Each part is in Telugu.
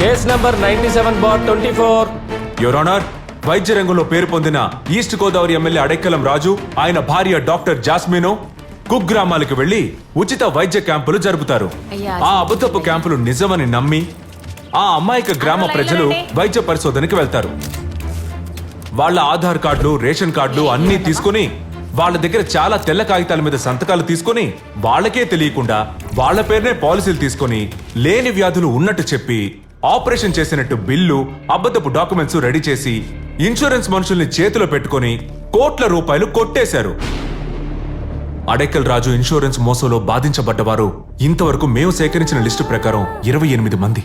Case number 97/24. యువర్ ఆనర్, వైద్య రంగంలో పేరు పొందిన ఈస్ట్ గోదావరి ఎమ్మెల్యే అడెక్కలం రాజు, ఆయన భార్య డాక్టర్ జాస్మినో కుగ్రామాలకు వెళ్లి ఉచిత వైద్య క్యాంపులు జరుపుతారు. ఆ అబద్ధపు క్యాంపులు నిజమని నమ్మి ఆ అమాయక గ్రామ ప్రజలు వైద్య పరిశోధనకి వెళ్తారు. వాళ్ళ ఆధార్ కార్డులు, రేషన్ కార్డులు అన్నీ తీసుకుని వాళ్ళ దగ్గర చాలా తెల్ల కాగితాల మీద సంతకాలు తీసుకుని వాళ్ళకే తెలియకుండా వాళ్ళ పేరునే పాలసీలు తీసుకుని లేని వ్యాధులు ఉన్నట్టు చెప్పి ఆపరేషన్ చేసినట్టు బిల్లు, అబద్ధపు డాక్యుమెంట్స్ రెడీ చేసి ఇన్సూరెన్స్ మనుషుల్ని చేతిలో పెట్టుకుని కోట్ల రూపాయలు కొట్టేశారు. అడెక్కల్ రాజు ఇన్సూరెన్స్ మోసంలో బాధించబడ్డవారు ఇంతవరకు మేము సేకరించిన లిస్టు ప్రకారం 28 మంది.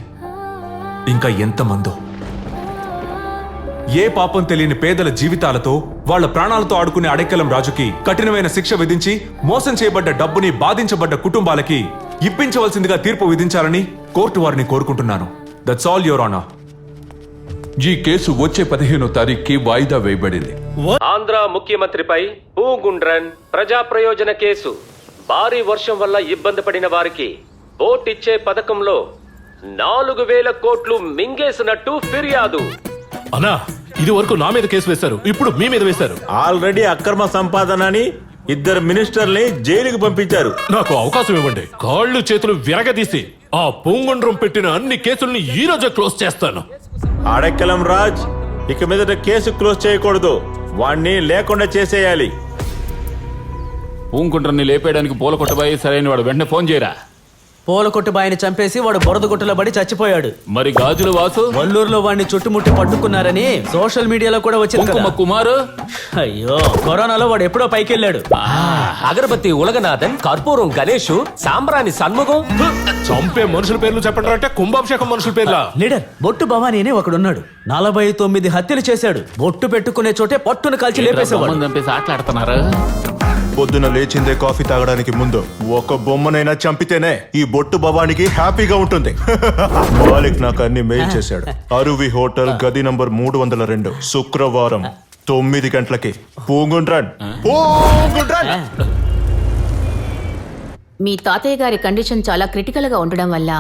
ఇంకా ఎంతమందో. ఏ పాపం తెలియని పేదల జీవితాలతో వాళ్ళ ప్రాణాలతో ఆడుకునే అడెక్కలం రాజుకి కఠినమైన శిక్ష విధించి మోసం చేయబడ్డ డబ్బుని బాధించబడ్డ కుటుంబాలకి ఇప్పించవలసిందిగా తీర్పు విధించాలని కోర్టు వారిని కోరుకుంటున్నాను. That's all your honour. ఈ కేసు వచ్చే 15వ తారీఖుకి వాయిదా వేయబడింది. ఆంధ్ర ముఖ్యమంత్రిపై పూగుండ్రన్ ప్రజా ప్రయోజన కేసు. భారీ వర్షం వల్ల ఇబ్బంది పడిన వారికి బోట్ ఇచ్చే పథకంలో 4,000 కోట్లు మింగేసినట్టు ఫిర్యాదు. అన్నా, ఇది వరకు నా మీద కేసు వేశారు, ఇప్పుడు మీ మీద వేశారు. ఆల్రెడీ అక్రమ సంపాదన అని 2 మినిస్టర్ని జైలుకి పంపించారు. నాకు అవకాశం ఇవ్వండి. కాళ్ళు చేతులు విరగదీసి ఆ పూంగుండ్రం పెట్టిన అన్ని కేసుల్ని ఈ రోజే క్లోజ్ చేస్తాను. అడెక్కలం రాజ్ ఇక మీదట కేసు క్లోజ్ చేయకూడదు, వాణ్ణి లేకుండా చేసేయాలి. పూంకుంట్రని లేపేయడానికి పూల కొట్టబాయి సరైన వాడు, వెంటనే ఫోన్ చేయరా. పూల కొట్టు బాయిని చంపేసి వాడు బురద గుట్టలో పడి చచ్చిపోయాడు. మరి గాజులు వాసు వల్లూరులో వాడిని చుట్టుముట్టి పట్టుకున్నారని సోషల్ మీడియాలో కూడా వచ్చింది కుంకుమ కదా. కుమారు, అయ్యో, కరోనాలో వాడు ఎప్పుడో పైకి వెళ్ళాడు. అగరబత్తి ఉలగనాథన్, కర్పూరం గణేష్, సాంబ్రాణి సన్ముఖం. చంపే మనుషుల పేర్లు చెప్పండి అంటే కుంభాభిషేకం మనుషుల పేర్ల. లీడర్ బొట్టు భవానీ అని ఒకడున్నాడు. 49 హత్యలు చేశాడు. బొట్టు పెట్టుకునే చోటే పట్టును కాల్చి లేపేసేవాడు. బొమ్మను చంపేసి ఆటలాడుతున్నారు. పొద్దున లేచిందే కాఫీ తాగడానికి ముందు ఒక బొమ్మనైనా చంపితేనే ఈ బొట్టు భవానికి హ్యాపీగా ఉంటుంది. మాలిక్ నాకు అన్ని మెయిల్ చేశాడు. అరువి హోటల్ గది నంబర్ 302 శుక్రవారం 9 గంటలకి. పూంగుండ్రన్. మీ తాతయ్య గారి కండిషన్ చాలా క్రిటికల్ గా ఉండడం వల్ల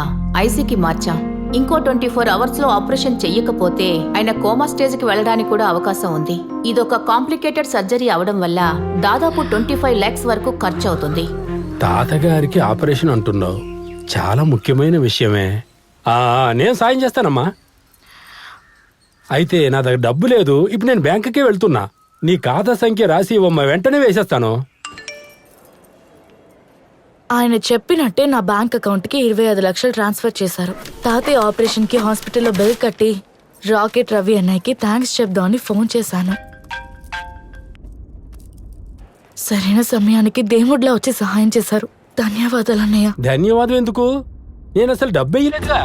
ఐసీకి మార్చాం. ఇంకో 24 అవర్స్ లో ఆపరేషన్ చెయ్యకపోతే ఆయన కోమా స్టేజ్ కి వెళ్ళడానికి కూడా అవకాశం ఉంది. ఇదొక కాంప్లికేటెడ్ సర్జరీ అవడం వల్ల దాదాపు 25 lakhs వరకు ఖర్చు అవుతుంది. తాతగారికి ఆపరేషన్ అంటున్నావు, చాలా ముఖ్యమైన విషయమే. నేను సాయం చేస్తానమ్మా. అయితే నా దగ్గర డబ్బు లేదు, ఇప్పుడు నేను బ్యాంకుకే వెళ్తున్నా. నీ ఖాతా సంఖ్య రాసి ఇవ్వమ్మా, వెంటనే వేసేస్తాను. ఆయన చెప్పినట్టే నా బ్యాంక్ అకౌంట్ కి 25 లక్షలు ట్రాన్స్ఫర్ చేశారు. తాతయ్య ఆపరేషన్ కి హాస్పిటల్లో బిల్ కట్టి రాకెట్ రవి అన్నయ్యకి థ్యాంక్స్ చెప్దామని ఫోన్ చేశాను. సరైన సమయానికి దేవుడిలా వచ్చి సహాయం చేశారు. ధన్యవాదాలు అన్నయ్య. ధన్యవాదం ఎందుకు? నేను అసలు డబ్బు ఇయ్యలేదుగా.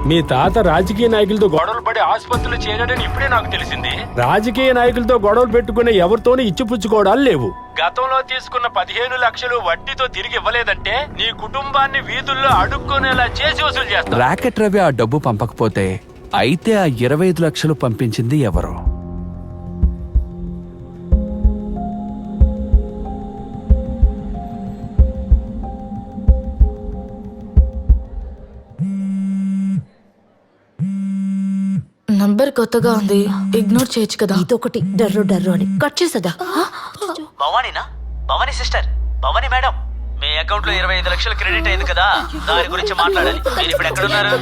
మీ తాత రాజకీయ నాయకులతో గొడవలు పడి ఆసుపత్రిలో చేరాడని ఇప్పుడే నాకు తెలిసింది. రాజకీయ నాయకులతో గొడవలు పెట్టుకునే ఎవరితోనూ ఇచ్చిపుచ్చుకోవడాలు లేవు. గతంలో తీసుకున్న 15 లక్షలు వడ్డీతో తిరిగి ఇవ్వలేదంటే నీ కుటుంబాన్ని వీధుల్లో అడుక్కునేలా చేసి వసూలు చేస్తా. రాకెట్ రవి ఆ డబ్బు పంపకపోతే అయితే ఆ 25 లక్షలు పంపించింది ఎవరు? నంబర్ కొత్తగా ఉంది, ఇగ్నోర్ చేయొచ్చు కదా. ఇదొకటి డర్రు డర్రు అని కట్ చేసేదా. భవానీనా? భవానీ సిస్టర్, భవానీ మేడం, మీ అకౌంట్ లో 25 లక్షలు క్రెడిట్ అయింది కదా, దాని గురించి మాట్లాడాలి. మీరు ఇప్పుడు ఎక్కడున్నారు?